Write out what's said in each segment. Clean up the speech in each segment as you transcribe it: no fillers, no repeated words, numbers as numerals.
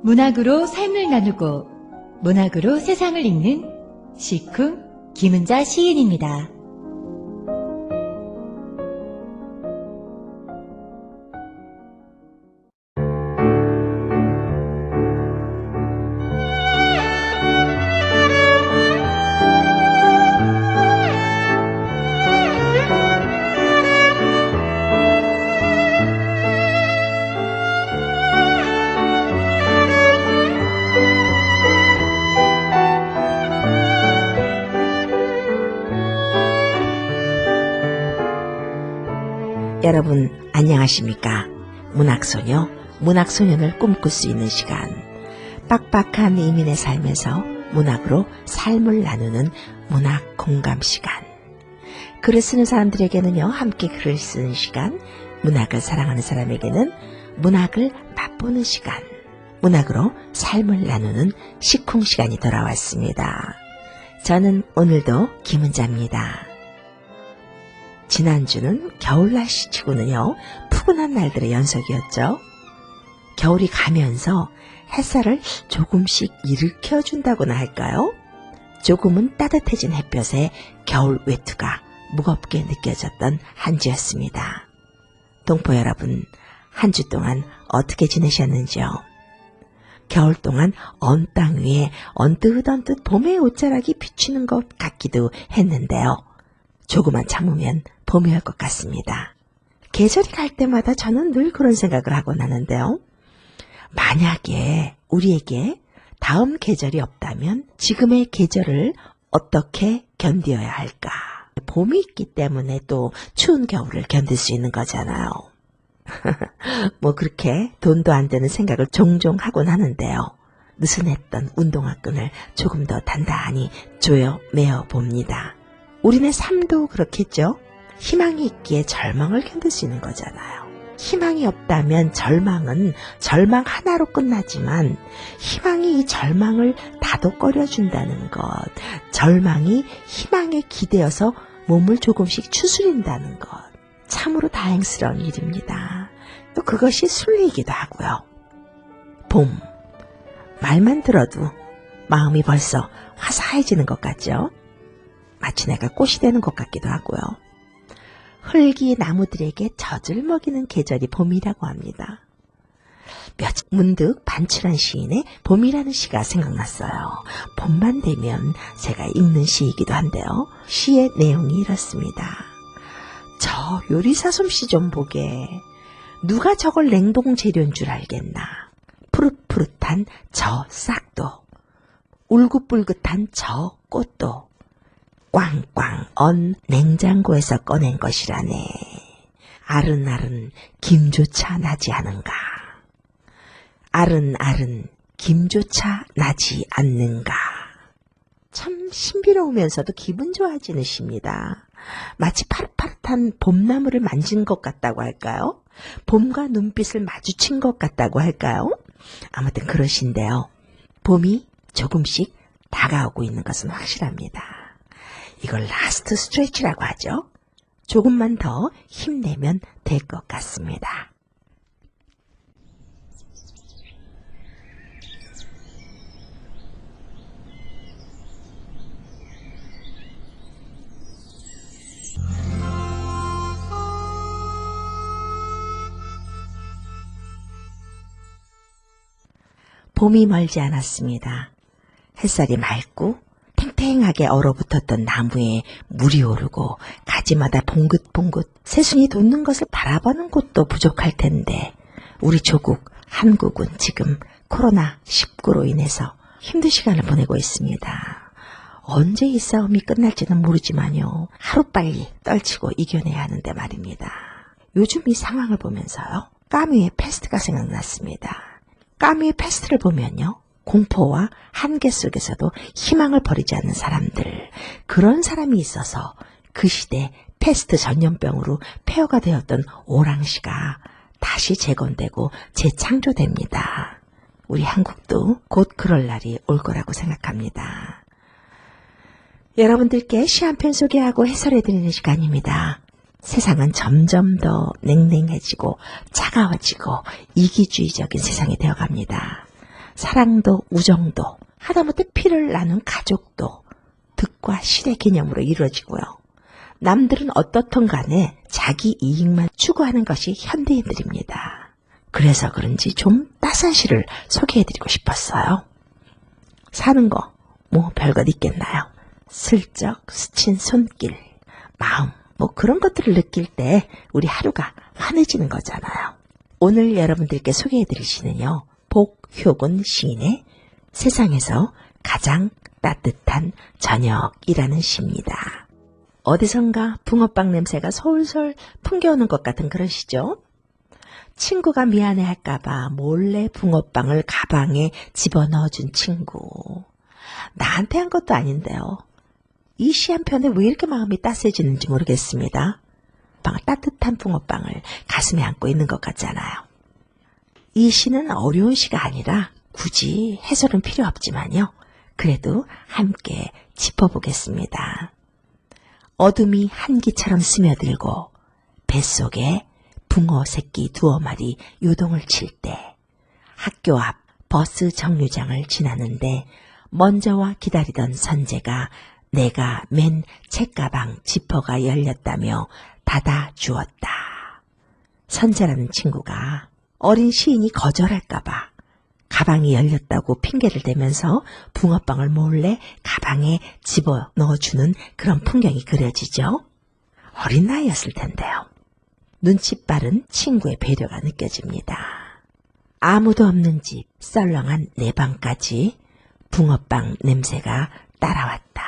문학으로 삶을 나누고 문학으로 세상을 읽는 시쿵 김은자 시인입니다. 여러분 안녕하십니까? 문학소녀, 문학소년을 꿈꿀 수 있는 시간, 빡빡한 이민의 삶에서 문학으로 삶을 나누는 문학 공감 시간. 글을 쓰는 사람들에게는요, 함께 글을 쓰는 시간, 문학을 사랑하는 사람에게는 문학을 맛보는 시간, 문학으로 삶을 나누는 시쿵 시간이 돌아왔습니다. 저는 오늘도 김은자입니다. 지난주는 겨울 날씨 치고는요, 푸근한 날들의 연속이었죠. 겨울이 가면서 햇살을 조금씩 일으켜준다고나 할까요? 조금은 따뜻해진 햇볕에 겨울 외투가 무겁게 느껴졌던 한 주였습니다. 동포 여러분, 한 주 동안 어떻게 지내셨는지요? 겨울 동안 언 땅 위에 언뜻언뜻 봄의 옷자락이 비치는 것 같기도 했는데요. 조금만 참으면 봄이 올 것 같습니다. 계절이 갈 때마다 저는 늘 그런 생각을 하곤 하는데요. 만약에 우리에게 다음 계절이 없다면 지금의 계절을 어떻게 견뎌야 할까? 봄이 있기 때문에 또 추운 겨울을 견딜 수 있는 거잖아요. 뭐 그렇게 돈도 안 되는 생각을 종종 하곤 하는데요. 느슨했던 운동화 끈을 조금 더 단단히 조여 매어 봅니다. 우리네 삶도 그렇겠죠? 희망이 있기에 절망을 견딜 수 있는 거잖아요. 희망이 없다면 절망은 절망 하나로 끝나지만 희망이 이 절망을 다독거려준다는 것, 절망이 희망에 기대어서 몸을 조금씩 추스린다는 것, 참으로 다행스러운 일입니다. 또 그것이 순리이기도 하고요. 봄, 말만 들어도 마음이 벌써 화사해지는 것 같죠? 마치 내가 꽃이 되는 것 같기도 하고요. 흙이 나무들에게 젖을 먹이는 계절이 봄이라고 합니다. 문득 반출한 시인의 봄이라는 시가 생각났어요. 봄만 되면 제가 읽는 시이기도 한데요. 시의 내용이 이렇습니다. 저 요리사 솜씨 좀 보게. 누가 저걸 냉동 재료인 줄 알겠나. 푸릇푸릇한 저 싹도, 울긋불긋한 저 꽃도 꽝꽝 언 냉장고에서 꺼낸 것이라네. 아른아른 김조차 나지 않은가. 아른아른 김조차 나지 않는가. 참 신비로우면서도 기분 좋아지는 시입니다. 마치 파릇파릇한 봄나무를 만진 것 같다고 할까요? 봄과 눈빛을 마주친 것 같다고 할까요? 아무튼 그러신데요. 봄이 조금씩 다가오고 있는 것은 확실합니다. 이걸 라스트 스트레치라고 하죠. 조금만 더 힘내면 될 것 같습니다. 봄이 멀지 않았습니다. 햇살이 맑고 탱탱하게 얼어붙었던 나무에 물이 오르고 가지마다 봉긋봉긋 새순이 돋는 것을 바라보는 곳도 부족할 텐데 우리 조국 한국은 지금 코로나19로 인해서 힘든 시간을 보내고 있습니다. 언제 이 싸움이 끝날지는 모르지만요. 하루빨리 떨치고 이겨내야 하는데 말입니다. 요즘 이 상황을 보면서요. 까뮤의 패스트가 생각났습니다. 까뮤의 패스트를 보면요. 공포와 한계 속에서도 희망을 버리지 않는 사람들, 그런 사람이 있어서 그 시대 패스트 전염병으로 폐허가 되었던 오랑시가 다시 재건되고 재창조됩니다. 우리 한국도 곧 그럴 날이 올 거라고 생각합니다. 여러분들께 시 한 편 소개하고 해설해드리는 시간입니다. 세상은 점점 더 냉랭해지고 차가워지고 이기주의적인 세상이 되어갑니다. 사랑도 우정도 하다못해 피를 나눈 가족도 득과 실의 개념으로 이루어지고요. 남들은 어떻든 간에 자기 이익만 추구하는 것이 현대인들입니다. 그래서 그런지 좀 따스한 시를 소개해드리고 싶었어요. 사는 거 뭐 별것 있겠나요? 슬쩍 스친 손길, 마음 뭐 그런 것들을 느낄 때 우리 하루가 환해지는 거잖아요. 오늘 여러분들께 소개해드릴 시는요. 복효근 시인의 세상에서 가장 따뜻한 저녁이라는 시입니다. 어디선가 붕어빵 냄새가 솔솔 풍겨오는 것 같은 그런 시죠. 친구가 미안해할까봐 몰래 붕어빵을 가방에 집어넣어준 친구. 나한테 한 것도 아닌데요. 이 시 한편에 왜 이렇게 마음이 따스해지는지 모르겠습니다. 따뜻한 붕어빵을 가슴에 안고 있는 것 같잖아요. 이 시는 어려운 시가 아니라 굳이 해설은 필요 없지만요. 그래도 함께 짚어보겠습니다. 어둠이 한기처럼 스며들고 뱃속에 붕어 새끼 두어 마리 요동을 칠 때 학교 앞 버스 정류장을 지나는데 먼저 와 기다리던 선재가 내가 맨 책가방 지퍼가 열렸다며 닫아주었다. 선재라는 친구가 어린 시인이 거절할까봐 가방이 열렸다고 핑계를 대면서 붕어빵을 몰래 가방에 집어넣어주는 그런 풍경이 그려지죠. 어린 나이였을 텐데요. 눈치 빠른 친구의 배려가 느껴집니다. 아무도 없는 집 썰렁한 내 방까지 붕어빵 냄새가 따라왔다.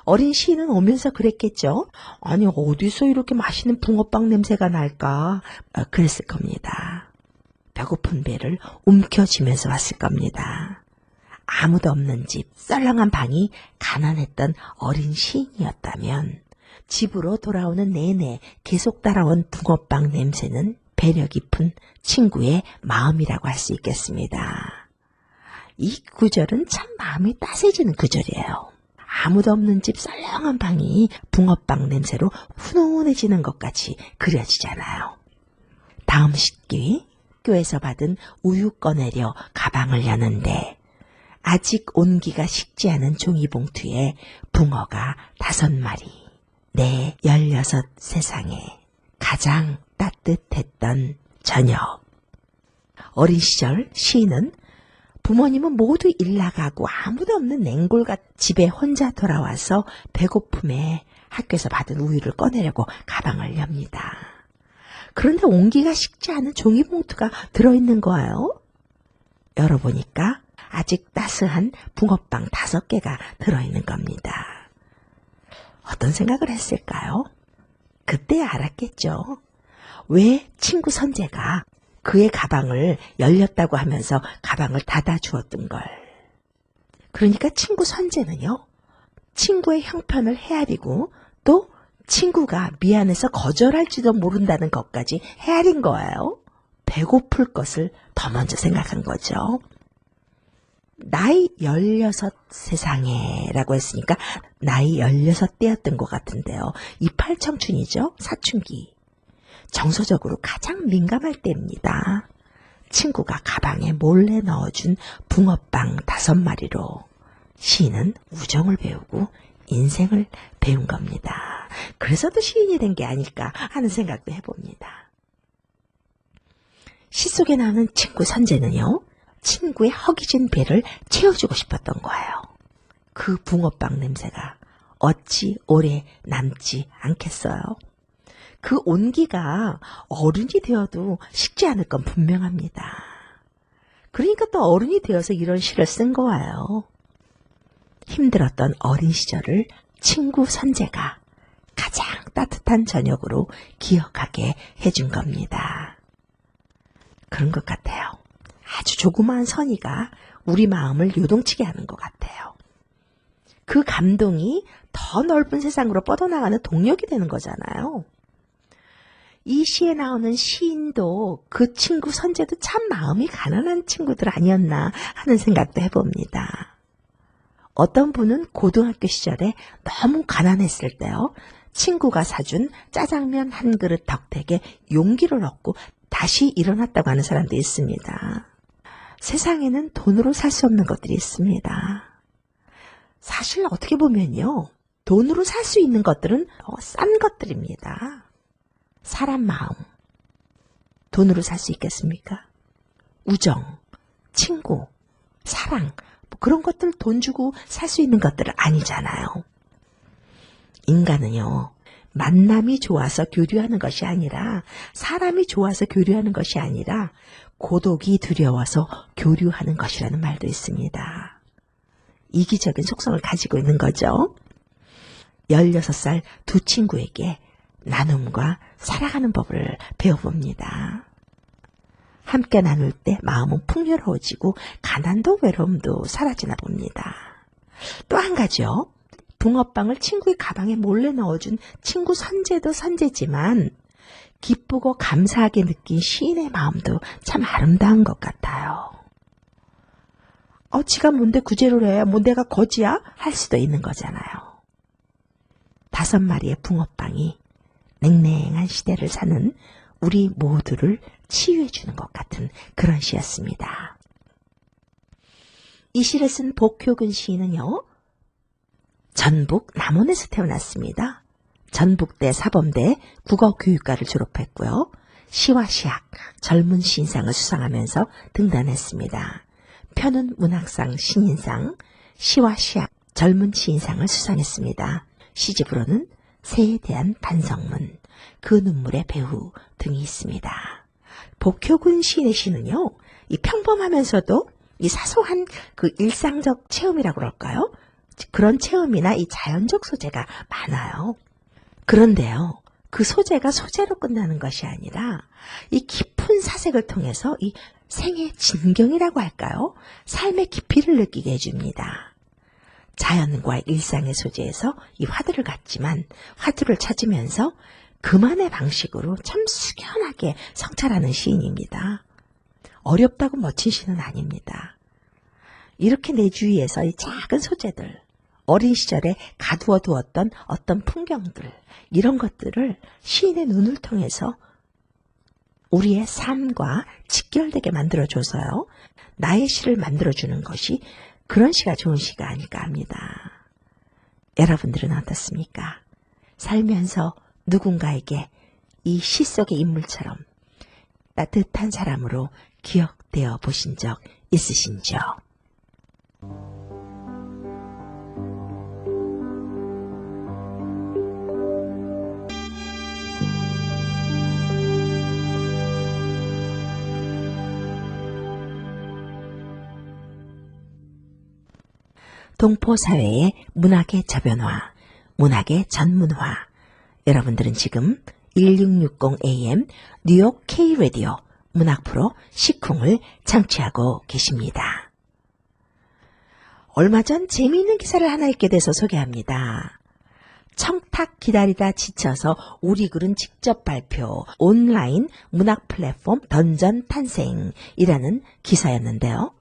어린 시인은 오면서 그랬겠죠. 아니 어디서 이렇게 맛있는 붕어빵 냄새가 날까? 그랬을 겁니다. 배고픈 배를 움켜쥐면서 왔을 겁니다. 아무도 없는 집 썰렁한 방이 가난했던 어린 시인이었다면 집으로 돌아오는 내내 계속 따라온 붕어빵 냄새는 배려 깊은 친구의 마음이라고 할 수 있겠습니다. 이 구절은 참 마음이 따스해지는 구절이에요. 아무도 없는 집 썰렁한 방이 붕어빵 냄새로 훈훈해지는 것 같이 그려지잖아요. 다음 식기 학교에서 받은 우유 꺼내려 가방을 여는데 아직 온기가 식지 않은 종이봉투에 붕어가 5마리. 내 16 세상에 가장 따뜻했던 저녁. 어린 시절 시인은 부모님은 모두 일 나가고 아무도 없는 냉골같 집에 혼자 돌아와서 배고픔에 학교에서 받은 우유를 꺼내려고 가방을 엽니다. 그런데 온기가 식지 않은 종이봉투가 들어있는 거예요. 열어보니까 아직 따스한 붕어빵 5개가 들어있는 겁니다. 어떤 생각을 했을까요? 그때 알았겠죠. 왜 친구 선재가 그의 가방을 열렸다고 하면서 가방을 닫아주었던 걸. 그러니까 친구 선재는요. 친구의 형편을 헤아리고 또 친구가 미안해서 거절할지도 모른다는 것까지 헤아린 거예요. 배고플 것을 더 먼저 생각한 거죠. 나이 16 세상에 라고 했으니까 나이 16대였던 것 같은데요. 이팔 청춘이죠. 사춘기. 정서적으로 가장 민감할 때입니다. 친구가 가방에 몰래 넣어준 붕어빵 5마리로 시인은 우정을 배우고 인생을 배운 겁니다. 그래서 또 시인이 된 게 아닐까 하는 생각도 해봅니다. 시 속에 나오는 친구 선재는요. 친구의 허기진 배를 채워주고 싶었던 거예요. 그 붕어빵 냄새가 어찌 오래 남지 않겠어요. 그 온기가 어른이 되어도 식지 않을 건 분명합니다. 그러니까 또 어른이 되어서 이런 시를 쓴 거예요. 힘들었던 어린 시절을 친구 선재가 가장 따뜻한 저녁으로 기억하게 해준 겁니다. 그런 것 같아요. 아주 조그마한 선의가 우리 마음을 요동치게 하는 것 같아요. 그 감동이 더 넓은 세상으로 뻗어나가는 동력이 되는 거잖아요. 이 시에 나오는 시인도 그 친구 선재도 참 마음이 가난한 친구들 아니었나 하는 생각도 해봅니다. 어떤 분은 고등학교 시절에 너무 가난했을 때요. 친구가 사준 짜장면 한 그릇 덕택에 용기를 얻고 다시 일어났다고 하는 사람도 있습니다. 세상에는 돈으로 살 수 없는 것들이 있습니다. 사실 어떻게 보면요, 돈으로 살 수 있는 것들은 싼 것들입니다. 사람 마음, 돈으로 살 수 있겠습니까? 우정, 친구, 사랑, 뭐 그런 것들 돈 주고 살 수 있는 것들은 아니잖아요. 인간은요, 만남이 좋아서 교류하는 것이 아니라, 사람이 좋아서 교류하는 것이 아니라 고독이 두려워서 교류하는 것이라는 말도 있습니다. 이기적인 속성을 가지고 있는 거죠. 16살 두 친구에게 나눔과 살아가는 법을 배워봅니다. 함께 나눌 때 마음은 풍요로워지고 가난도 외로움도 사라지나 봅니다. 또 한 가지요. 붕어빵을 친구의 가방에 몰래 넣어준 친구 선재도 선재지만 기쁘고 감사하게 느낀 시인의 마음도 참 아름다운 것 같아요. 지가 뭔데 구제를 해? 뭐 내가 거지야? 할 수도 있는 거잖아요. 5마리의 붕어빵이 냉랭한 시대를 사는 우리 모두를 치유해주는 것 같은 그런 시였습니다. 이 시를 쓴 복효근 시인은요, 전북 남원에서 태어났습니다. 전북대 사범대 국어교육과를 졸업했고요. 시와 시학, 젊은 시인상을 수상하면서 등단했습니다. 편은 문학상 신인상, 시와 시학, 젊은 시인상을 수상했습니다. 시집으로는 새에 대한 반성문, 그 눈물의 배후 등이 있습니다. 복효근 시인의 시는요, 이 평범하면서도 이 사소한 그 일상적 체험이라고 그럴까요? 그런 체험이나 이 자연적 소재가 많아요. 그런데요, 그 소재가 소재로 끝나는 것이 아니라 이 깊은 사색을 통해서 이 생의 진경이라고 할까요? 삶의 깊이를 느끼게 해줍니다. 자연과 일상의 소재에서 이 화두를 갖지만 화두를 찾으면서 그만의 방식으로 참 숙연하게 성찰하는 시인입니다. 어렵다고 멋진 시는 아닙니다. 이렇게 내 주위에서 이 작은 소재들, 어린 시절에 가두어 두었던 어떤 풍경들, 이런 것들을 시인의 눈을 통해서 우리의 삶과 직결되게 만들어줘서요, 나의 시를 만들어주는 것이 그런 시가 좋은 시가 아닐까 합니다. 여러분들은 어떻습니까? 살면서 누군가에게 이 시 속의 인물처럼 따뜻한 사람으로 기억되어 보신 적 있으신지요? 동포사회의 문학의 저변화, 문학의 전문화. 여러분들은 지금 1660 AM 뉴욕 K-라디오 문학 프로 시쿵을 청취하고 계십니다. 얼마 전 재미있는 기사를 하나 읽게 돼서 소개합니다. 청탁 기다리다 지쳐서 우리 글은 직접 발표, 온라인 문학 플랫폼 던전 탄생이라는 기사였는데요.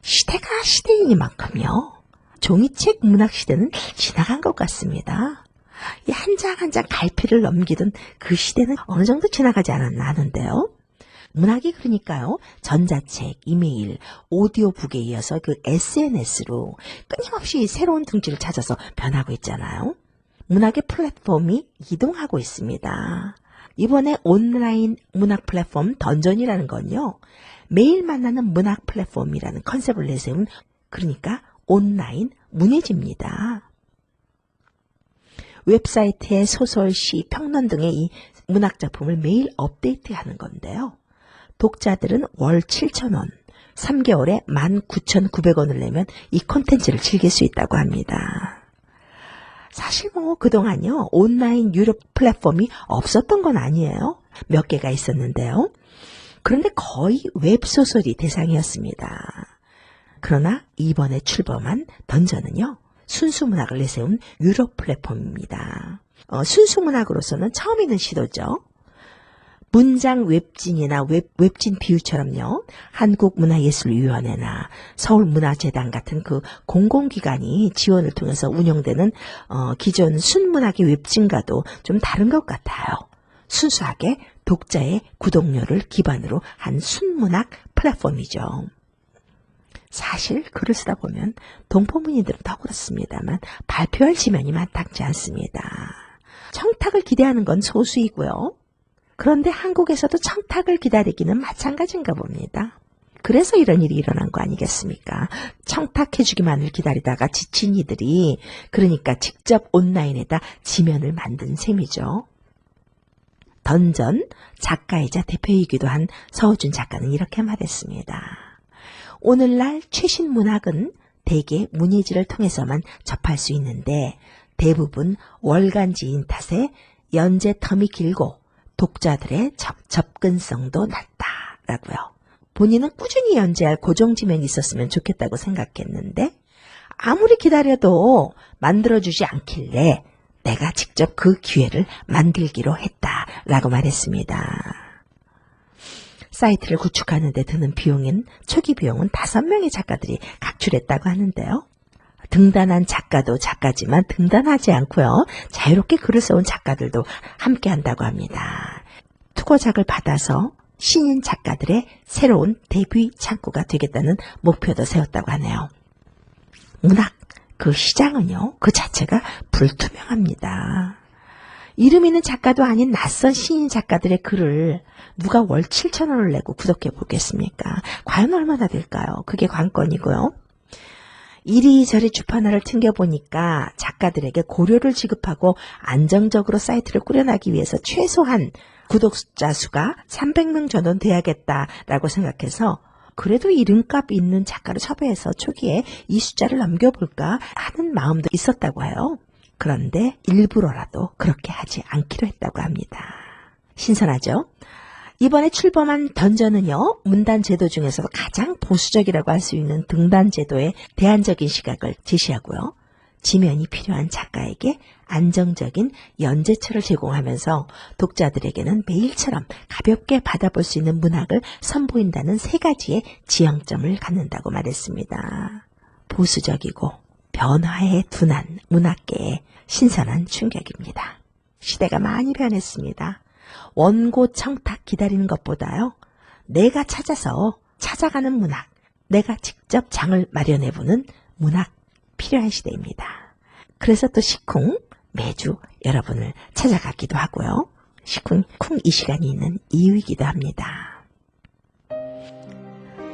시대가 시대이니만큼요, 종이책 문학 시대는 지나간 것 같습니다. 이 한 장 한 장 갈피를 넘기던 그 시대는 어느 정도 지나가지 않았나 하는데요. 문학이 그러니까요, 전자책, 이메일, 오디오북에 이어서 그 SNS로 끊임없이 새로운 둥지를 찾아서 변하고 있잖아요. 문학의 플랫폼이 이동하고 있습니다. 이번에 온라인 문학 플랫폼 던전이라는 건요, 매일 만나는 문학 플랫폼이라는 컨셉을 내세운, 그러니까 온라인 문예지입니다. 웹사이트에 소설, 시, 평론 등의 이 문학작품을 매일 업데이트하는 건데요. 독자들은 월 7,000원, 3개월에 19,900원을 내면 이 콘텐츠를 즐길 수 있다고 합니다. 사실 그동안요, 온라인 유료 플랫폼이 없었던 건 아니에요. 몇 개가 있었는데요. 그런데 거의 웹소설이 대상이었습니다. 그러나 이번에 출범한 던전은요, 순수문학을 내세운 유료 플랫폼입니다. 순수문학으로서는 처음 있는 시도죠. 문장 웹진이나 웹진 비유처럼요, 한국문화예술위원회나 서울문화재단 같은 그 공공기관이 지원을 통해서 운영되는 기존 순문학의 웹진과도 좀 다른 것 같아요. 순수하게 독자의 구독료를 기반으로 한 순문학 플랫폼이죠. 사실 글을 쓰다 보면 동포문인들은 더 그렇습니다만 발표할 지면이 마땅치 않습니다. 청탁을 기대하는 건 소수이고요. 그런데 한국에서도 청탁을 기다리기는 마찬가지인가 봅니다. 그래서 이런 일이 일어난 거 아니겠습니까? 청탁해주기만을 기다리다가 지친 이들이 그러니까 직접 온라인에다 지면을 만든 셈이죠. 던전 작가이자 대표이기도 한 서우준 작가는 이렇게 말했습니다. 오늘날 최신 문학은 대개 문예지를 통해서만 접할 수 있는데 대부분 월간지인 탓에 연재 텀이 길고 독자들의 접근성도 낮다라고요. 본인은 꾸준히 연재할 고정지면이 있었으면 좋겠다고 생각했는데 아무리 기다려도 만들어주지 않길래 내가 직접 그 기회를 만들기로 했다라고 말했습니다. 사이트를 구축하는 데 드는 비용인 초기 비용은 5명의 작가들이 각출했다고 하는데요. 등단한 작가도 작가지만 등단하지 않고요. 자유롭게 글을 써온 작가들도 함께 한다고 합니다. 투고작을 받아서 신인 작가들의 새로운 데뷔 창구가 되겠다는 목표도 세웠다고 하네요. 문학, 그 시장은요, 그 자체가 불투명합니다. 이름 있는 작가도 아닌 낯선 신인 작가들의 글을 누가 월 7,000원을 내고 구독해 보겠습니까? 과연 얼마나 될까요? 그게 관건이고요. 이리저리 주판화를 튕겨보니까 작가들에게 고료를 지급하고 안정적으로 사이트를 꾸려나기 위해서 최소한 구독자 수가 300명 정도는 돼야겠다라고 생각해서 그래도 이름값 있는 작가를 섭외해서 초기에 이 숫자를 넘겨볼까 하는 마음도 있었다고 해요. 그런데 일부러라도 그렇게 하지 않기로 했다고 합니다. 신선하죠? 이번에 출범한 던전은요, 문단 제도 중에서도 가장 보수적이라고 할 수 있는 등단 제도의 대안적인 시각을 제시하고요. 지면이 필요한 작가에게 안정적인 연재처를 제공하면서 독자들에게는 매일처럼 가볍게 받아볼 수 있는 문학을 선보인다는 3가지의 지향점을 갖는다고 말했습니다. 보수적이고 변화에 둔한 문학계에 신선한 충격입니다. 시대가 많이 변했습니다. 원고 청탁 기다리는 것보다요. 내가 찾아서 찾아가는 문학, 내가 직접 장을 마련해보는 문학 필요한 시대입니다. 그래서 또 시쿵 매주 여러분을 찾아가기도 하고요. 시쿵 이 시간이 있는 이유이기도 합니다.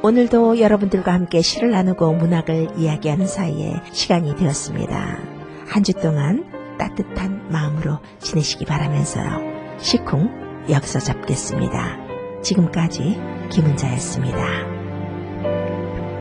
오늘도 여러분들과 함께 시를 나누고 문학을 이야기하는 사이에 시간이 되었습니다. 한 주 동안 따뜻한 마음으로 지내시기 바라면서요. 시쿵 여기서 잡겠습니다. 지금까지 김은자였습니다.